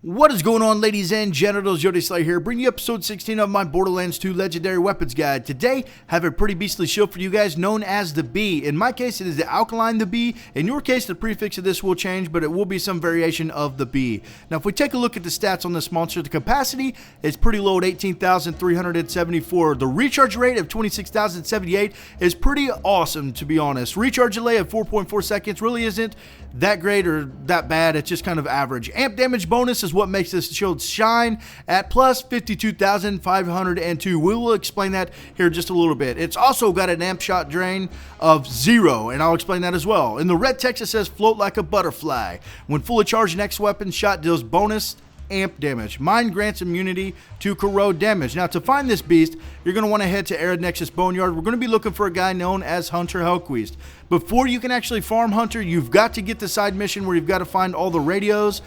What is going on, ladies and genitals? YOTESLAYA here, bringing you episode 16 of my Borderlands 2 Legendary Weapons Guide. Today, I have a pretty beastly shield for you guys known as the B. In my case, it is the Alkaline the B. In your case, the prefix of this will change, but it will be some variation of the B. Now, if we take a look at the stats on this monster, the capacity is pretty low at 18,374. The recharge rate of 26,078 is pretty awesome, to be honest. Recharge delay of 4.4 seconds really isn't that great or that bad. It's just kind of average. Amp damage bonus is what makes this shield shine at plus 52,502. We will explain that here in just a little bit. It's also got an amp shot drain of 0, and I'll explain that as well. In the red text, it says float like a butterfly. When fully charged, next weapon shot deals bonus amp damage. Mine grants immunity to corrode damage. Now, to find this beast, you're going to want to head to Arid Nexus Boneyard. We're going to be looking for a guy known as Hunter Hellquist. Before you can actually farm Hunter, you've got to get the side mission where you've got to find all the radios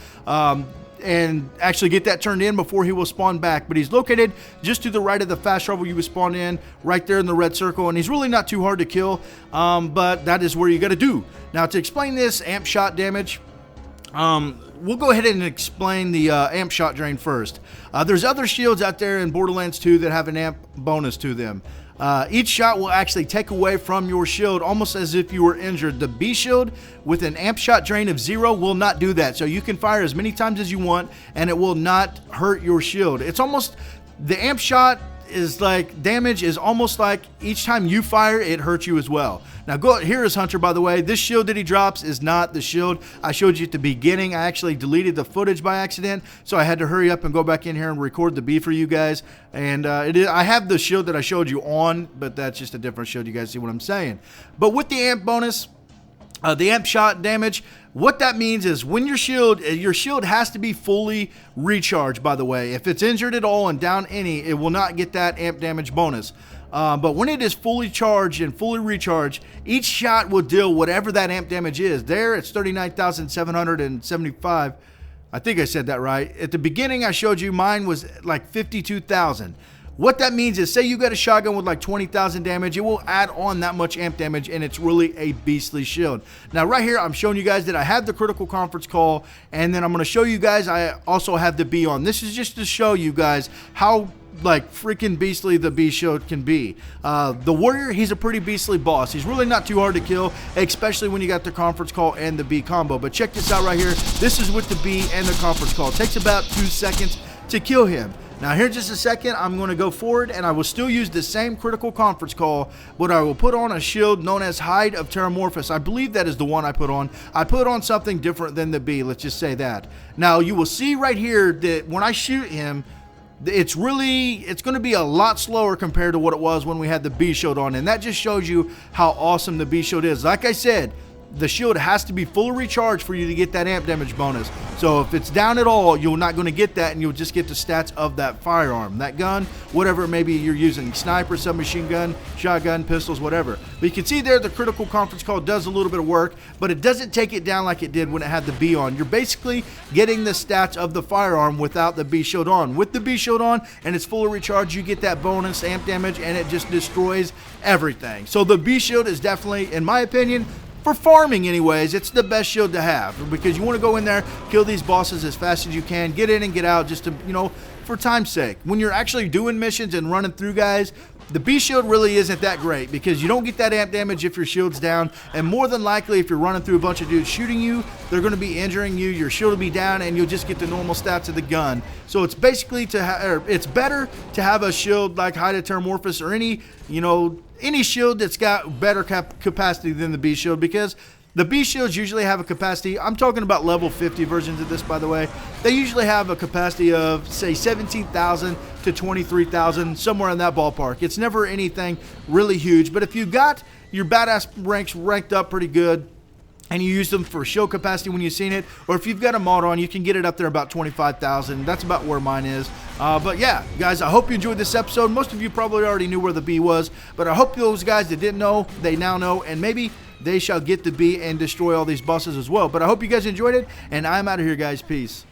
and actually get that turned in before he will spawn back. But he's located just to the right of the fast travel you would spawn in, right there in the red circle, and he's really not too hard to kill, but that is where you got to do. Now, to explain this amp shot damage, we'll go ahead and explain the amp shot drain first. There's other shields out there in Borderlands 2 that have an amp bonus to them. Each shot will actually take away from your shield almost as if you were injured. The B shield with an amp shot drain of 0 will not do that. So you can fire as many times as you want and it will not hurt your shield. It's almost, the amp shot is like, damage is almost like each time you fire, it hurts you as well. Now, here is Hunter, by the way. This shield that he drops is not the shield I showed you at the beginning. I actually deleted the footage by accident, so I had to hurry up and go back in here and record the B for you guys. And I have the shield that I showed you on, but that's just a different shield. You guys see what I'm saying? But with the amp bonus, the amp shot damage, what that means is when your shield has to be fully recharged, by the way. If it's injured at all and down any, it will not get that amp damage bonus. But when it is fully charged and fully recharged, each shot will deal whatever that amp damage is. There, it's 39,775. I think I said that right. At the beginning, I showed you mine was like 52,000. What that means is, say you got a shotgun with like 20,000 damage, it will add on that much amp damage, and it's really a beastly shield. Now, right here, I'm showing you guys that I have the critical conference call, and then I'm going to show you guys I also have the B on. This is just to show you guys how like freaking beastly the B shield can be. The warrior, he's a pretty beastly boss. He's really not too hard to kill, especially when you got the conference call and the B combo. But check this out right here. This is with the B and the conference call. It takes about 2 seconds to kill him. Now, here in just a second, I'm going to go forward, and I will still use the same critical conference call, but I will put on a shield known as Hide of Terramorphous. I believe that is the one I put on. I put on something different than the B, let's just say that. Now, you will see right here that when I shoot him, it's going to be a lot slower compared to what it was when we had the B shield on, and that just shows you how awesome the B shield is. Like I said, the shield has to be fully recharged for you to get that amp damage bonus. So if it's down at all, you're not going to get that, and you'll just get the stats of that firearm, that gun, whatever it may be you're using, sniper, submachine gun, shotgun, pistols, whatever. But you can see there the critical conference call does a little bit of work, but it doesn't take it down like it did when it had the B on. You're basically getting the stats of the firearm without the B shield on. With the B shield on and it's fully recharged, you get that bonus amp damage, and it just destroys everything. So the B shield is definitely, in my opinion, for farming anyways, it's the best shield to have, because you want to go in there, kill these bosses as fast as you can, get in and get out, just to, you know, for time's sake. When you're actually doing missions and running through guys, the B shield really isn't that great, because you don't get that amp damage if your shield's down, and more than likely if you're running through a bunch of dudes shooting you, they're going to be injuring you, your shield will be down, and you'll just get the normal stats of the gun. So it's basically it's better to have a shield like Hide of Terramorphous or any shield that's got better capacity than the B shield, because the B shields usually have a capacity, I'm talking about level 50 versions of this, by the way, they usually have a capacity of, say, 17,000 to 23,000, somewhere in that ballpark. It's never anything really huge, but if you got your badass ranks ranked up pretty good, and you use them for show capacity when you've seen it, or if you've got a mod on, you can get it up there about 25,000. That's about where mine is. But yeah, guys, I hope you enjoyed this episode. Most of you probably already knew where the B was, but I hope those guys that didn't know, they now know, and maybe they shall get the B and destroy all these bosses as well. But I hope you guys enjoyed it, and I'm out of here, guys. Peace.